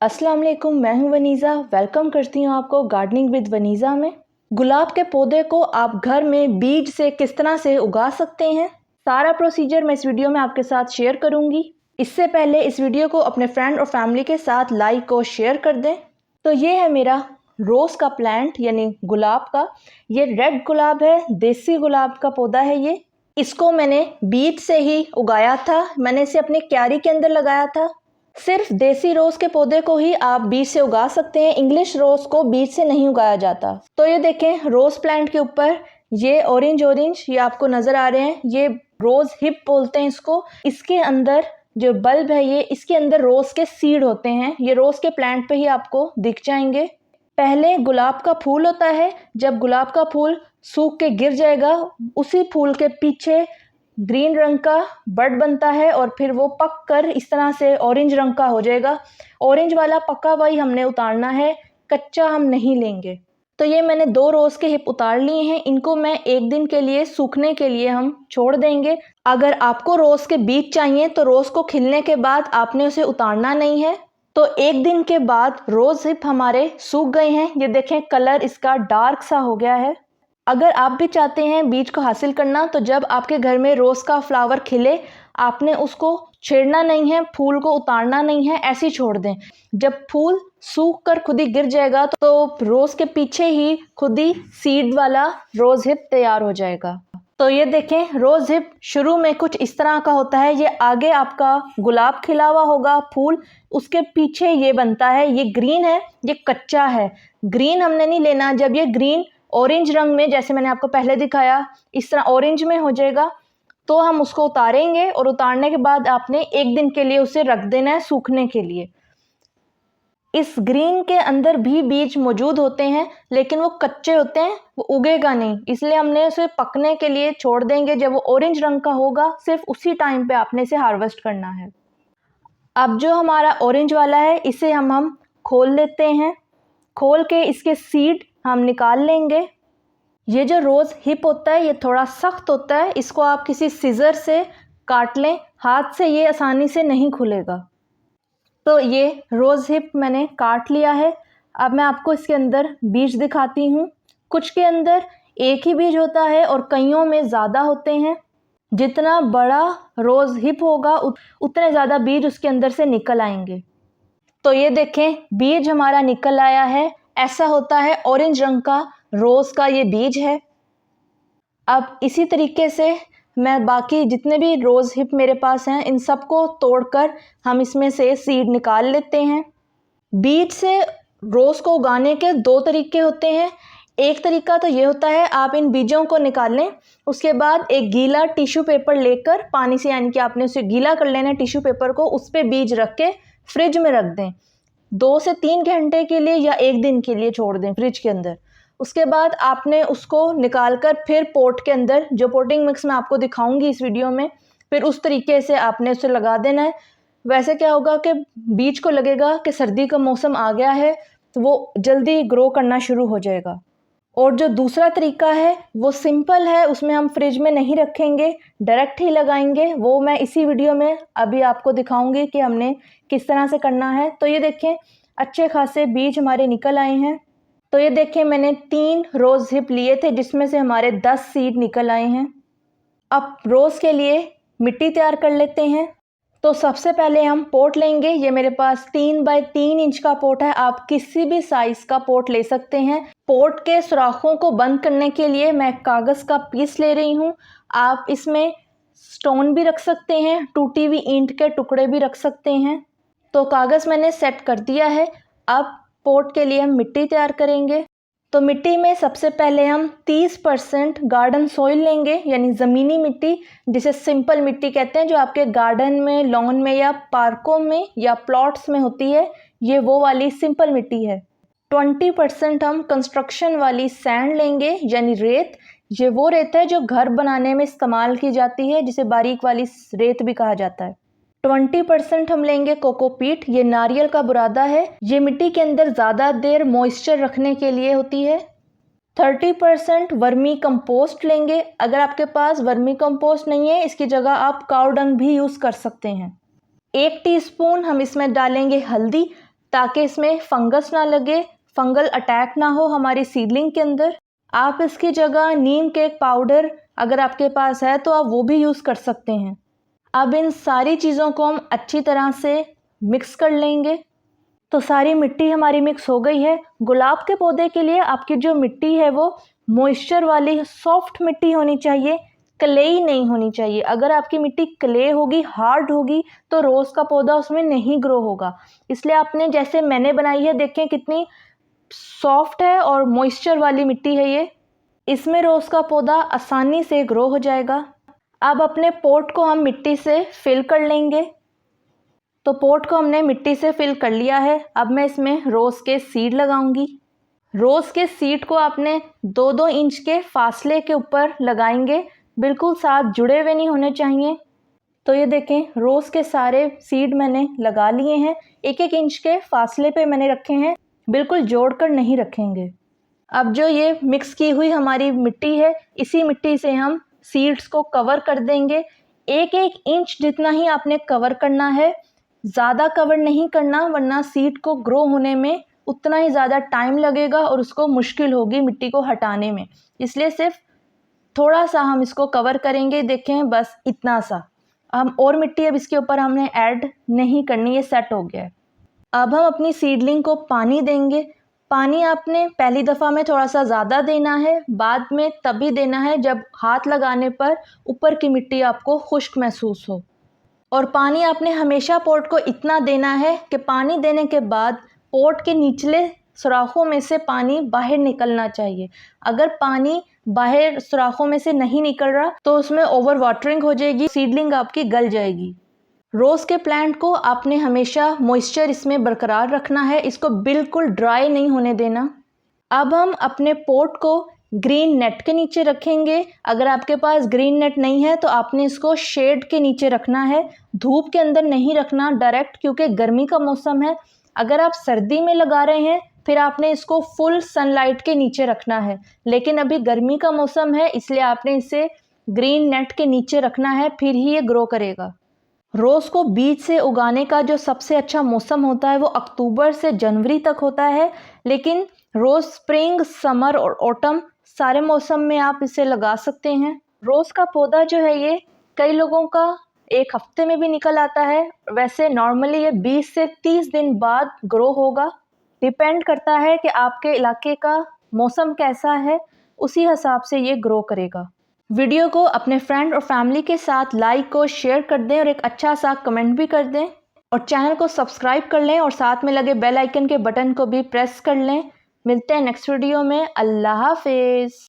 अस्सलाम वालेकुम, मैं हूं वनीज़ा। वेलकम करती हूं आपको गार्डनिंग विद वनीज़ा में। गुलाब के पौधे को आप घर में बीज से किस तरह से उगा सकते हैं, सारा प्रोसीजर मैं इस वीडियो में आपके साथ शेयर करूंगी। इससे पहले इस वीडियो को अपने फ्रेंड और फैमिली के साथ लाइक और शेयर कर दें। तो ये है मेरा रोज़ का प्लांट यानी गुलाब का। ये रेड गुलाब है, देसी गुलाब का पौधा है ये। इसको मैंने बीज से ही उगाया था, मैंने इसे अपने क्यारी के अंदर लगाया था। सिर्फ देसी रोज़ के पौधे को ही आप बीज से उगा सकते हैं, इंग्लिश रोज़ को बीज से नहीं उगाया जाता। तो ये देखें, रोज़ प्लांट के ऊपर ये ऑरेंज ये आपको नज़र आ रहे हैं, ये रोज़ हिप बोलते हैं इसको। इसके अंदर जो बल्ब है ये, इसके अंदर रोज़ के सीड होते हैं, ये रोज़ के प्लांट पे ही आपको दिख जाएंगे। पहले गुलाब का फूल होता है, जब गुलाब का फूल सूख के गिर जाएगा, उसी फूल के पीछे ग्रीन रंग का बड बनता है और फिर वो पक कर इस तरह से ऑरेंज रंग का हो जाएगा। ऑरेंज वाला पका हुआ ही हमने उतारना है, कच्चा हम नहीं लेंगे। तो ये मैंने 2 रोज़ के हिप उतार लिए हैं, इनको मैं 1 दिन के लिए सूखने के लिए हम छोड़ देंगे। अगर आपको रोज़ के बीज चाहिए तो रोज़ को खिलने के बाद आपने उसे उतारना नहीं है। तो 1 दिन के बाद रोज़ हिप हमारे सूख गए हैं, ये देखें कलर इसका डार्क सा हो गया है। अगर आप भी चाहते हैं बीज को हासिल करना, तो जब आपके घर में रोज़ का फ्लावर खिले, आपने उसको छेड़ना नहीं है, फूल को उतारना नहीं है, ऐसे ही छोड़ दें। जब फूल सूख कर खुद ही गिर जाएगा तो रोज़ के पीछे ही खुद ही सीड वाला रोज़ हिप तैयार हो जाएगा। तो ये देखें, रोज़ हिप शुरू में कुछ इस तरह का होता है, ये आगे आपका गुलाब खिला हुआ होगा फूल, उसके पीछे ये बनता है, ये ग्रीन है, ये कच्चा है। ग्रीन हमने नहीं लेना, जब ये ग्रीन ऑरेंज रंग में, जैसे मैंने आपको पहले दिखाया, इस तरह ऑरेंज में हो जाएगा तो हम उसको उतारेंगे और उतारने के बाद आपने 1 दिन के लिए उसे रख देना है सूखने के लिए। इस ग्रीन के अंदर भी बीज मौजूद होते हैं, लेकिन वो कच्चे होते हैं, वो उगेगा नहीं, इसलिए हमने उसे पकने के लिए छोड़ देंगे। जब वो ऑरेंज रंग का होगा, सिर्फ उसी टाइम पे आपने इसे हार्वेस्ट करना है। अब जो हमारा ऑरेंज वाला है, इसे हम खोल लेते हैं। खोल के इसके सीड हम निकाल लेंगे। ये जो रोज़ हिप होता है ये थोड़ा सख्त होता है, इसको आप किसी सीज़र से काट लें, हाथ से ये आसानी से नहीं खुलेगा। तो ये रोज़ हिप मैंने काट लिया है। अब मैं आपको इसके अंदर बीज दिखाती हूँ। कुछ के अंदर एक ही बीज होता है और कईयों में ज़्यादा होते हैं। जितना बड़ा रोज़ हिप होगा उतने ज़्यादा बीज उसके अंदर से निकल आएंगे। तो ये देखें, बीज हमारा निकल आया है, ऐसा होता है ऑरेंज रंग का रोज़ का ये बीज है। अब इसी तरीके से मैं बाकी जितने भी रोज़ हिप मेरे पास हैं, इन सबको तोड़कर हम इसमें से सीड निकाल लेते हैं। बीज से रोज़ को उगाने के 2 तरीके होते हैं। एक तरीका तो ये होता है, आप इन बीजों को निकाल लें, उसके बाद एक गीला टिश्यू पेपर लेकर पानी से, यानी कि आपने उसे गीला कर लेना है टिश्यू पेपर को, उस पर बीज रख के फ्रिज में रख दें। 2 से 3 घंटे के लिए या 1 दिन के लिए छोड़ दें फ्रिज के अंदर। उसके बाद आपने उसको निकाल कर फिर पॉट के अंदर, जो पोटिंग मिक्स मैं आपको दिखाऊंगी इस वीडियो में, फिर उस तरीके से आपने उसे लगा देना है। वैसे क्या होगा कि बीज को लगेगा कि सर्दी का मौसम आ गया है, तो वो जल्दी ग्रो करना शुरू हो जाएगा। और जो दूसरा तरीका है वो सिंपल है, उसमें हम फ्रिज में नहीं रखेंगे, डायरेक्ट ही लगाएंगे। वो मैं इसी वीडियो में अभी आपको दिखाऊंगी कि हमने किस तरह से करना है। तो ये देखें, अच्छे खासे बीज हमारे निकल आए हैं। तो ये देखें, मैंने 3 रोज़ हिप लिए थे, जिसमें से हमारे 10 सीड निकल आए हैं। अब रोज़ के लिए मिट्टी तैयार कर लेते हैं। तो सबसे पहले हम पोट लेंगे। ये मेरे पास 3 बाय 3 इंच का पोट है, आप किसी भी साइज़ का पोट ले सकते हैं। पोट के सुराखों को बंद करने के लिए मैं कागज़ का पीस ले रही हूँ। आप इसमें स्टोन भी रख सकते हैं, टूटी हुई ईंट के टुकड़े भी रख सकते हैं। तो कागज़ मैंने सेट कर दिया है। अब पोट के लिए हम मिट्टी तैयार करेंगे। तो मिट्टी में सबसे पहले हम 30% गार्डन सॉइल लेंगे, यानी ज़मीनी मिट्टी, जिसे सिंपल मिट्टी कहते हैं, जो आपके गार्डन में, लॉन में या पार्कों में या प्लॉट्स में होती है, ये वो वाली सिंपल मिट्टी है। 20% हम कंस्ट्रक्शन वाली सैंड लेंगे, यानी रेत। ये वो रेत है जो घर बनाने में इस्तेमाल की जाती है, जिसे बारीक वाली रेत भी कहा जाता है। 20% हम लेंगे कोकोपीट, ये नारियल का बुरादा है, ये मिट्टी के अंदर ज़्यादा देर मॉइस्चर रखने के लिए होती है। 30% वर्मी कंपोस्ट लेंगे। अगर आपके पास वर्मी कंपोस्ट नहीं है, इसकी जगह आप काऊ डंग भी यूज़ कर सकते हैं। 1 टीस्पून हम इसमें डालेंगे हल्दी, ताकि इसमें फंगस ना लगे, फंगल अटैक ना हो हमारी सीडलिंग के अंदर। आप इसकी जगह नीम केक पाउडर अगर आपके पास है तो आप वो भी यूज़ कर सकते हैं। अब इन सारी चीज़ों को हम अच्छी तरह से मिक्स कर लेंगे। तो सारी मिट्टी हमारी मिक्स हो गई है। गुलाब के पौधे के लिए आपकी जो मिट्टी है वो मॉइस्चर वाली सॉफ्ट मिट्टी होनी चाहिए, क्लेई नहीं होनी चाहिए। अगर आपकी मिट्टी क्ले होगी, हार्ड होगी, तो रोज़ का पौधा उसमें नहीं ग्रो होगा। इसलिए आपने जैसे मैंने बनाई है, देखें कितनी सॉफ्ट है और मॉइस्चर वाली मिट्टी है ये। इसमें रोज़ का पौधा आसानी से ग्रो हो जाएगा। अब अपने पॉट को हम मिट्टी से फिल कर लेंगे। तो पॉट को हमने मिट्टी से फिल कर लिया है। अब मैं इसमें रोज़ के सीड लगाऊंगी। रोज़ के सीड को आपने 2-2 इंच के फासले के ऊपर लगाएंगे, बिल्कुल साथ जुड़े हुए नहीं होने चाहिए। तो ये देखें, रोज़ के सारे सीड मैंने लगा लिए हैं। 1-1 इंच के फासले पे मैंने रखे हैं, बिल्कुल जोड़कर नहीं रखेंगे। अब जो ये मिक्स की हुई हमारी मिट्टी है, इसी मिट्टी से हम सीड्स को कवर कर देंगे। 1-1 इंच जितना ही आपने कवर करना है, ज़्यादा कवर नहीं करना, वरना सीड को ग्रो होने में उतना ही ज़्यादा टाइम लगेगा और उसको मुश्किल होगी मिट्टी को हटाने में। इसलिए सिर्फ थोड़ा सा हम इसको कवर करेंगे। देखें, बस इतना सा। हम और मिट्टी अब इसके ऊपर हमने ऐड नहीं करनी, ये सेट हो गया है। अब हम अपनी सीडलिंग को पानी देंगे। पानी आपने पहली दफ़ा में थोड़ा सा ज़्यादा देना है, बाद में तभी देना है जब हाथ लगाने पर ऊपर की मिट्टी आपको खुश्क महसूस हो। और पानी आपने हमेशा पॉट को इतना देना है कि पानी देने के बाद पॉट के निचले सुराखों में से पानी बाहर निकलना चाहिए। अगर पानी बाहर सुराखों में से नहीं निकल रहा तो उसमें ओवर वाटरिंग हो जाएगी, सीडलिंग आपकी गल जाएगी। रोज़ के प्लांट को आपने हमेशा मॉइस्चर इसमें बरकरार रखना है, इसको बिल्कुल ड्राई नहीं होने देना। अब हम अपने पॉट को ग्रीन नेट के नीचे रखेंगे। अगर आपके पास ग्रीन नेट नहीं है तो आपने इसको शेड के नीचे रखना है, धूप के अंदर नहीं रखना डायरेक्ट, क्योंकि गर्मी का मौसम है। अगर आप सर्दी में लगा रहे हैं फिर आपने इसको फुल सनलाइट के नीचे रखना है, लेकिन अभी गर्मी का मौसम है इसलिए आपने इसे ग्रीन नेट के नीचे रखना है, फिर ही ये ग्रो करेगा। रोज़ को बीज से उगाने का जो सबसे अच्छा मौसम होता है वो अक्टूबर से जनवरी तक होता है, लेकिन रोज़ स्प्रिंग, समर और ऑटम सारे मौसम में आप इसे लगा सकते हैं। रोज़ का पौधा जो है ये कई लोगों का 1 हफ्ते में भी निकल आता है, वैसे नॉर्मली ये 20 से 30 दिन बाद ग्रो होगा। डिपेंड करता है कि आपके इलाके का मौसम कैसा है, उसी हिसाब से ये ग्रो करेगा। वीडियो को अपने फ्रेंड और फैमिली के साथ लाइक और शेयर कर दें और एक अच्छा सा कमेंट भी कर दें, और चैनल को सब्सक्राइब कर लें और साथ में लगे बेल आइकन के बटन को भी प्रेस कर लें। मिलते हैं नेक्स्ट वीडियो में। अल्लाह हाफिज़।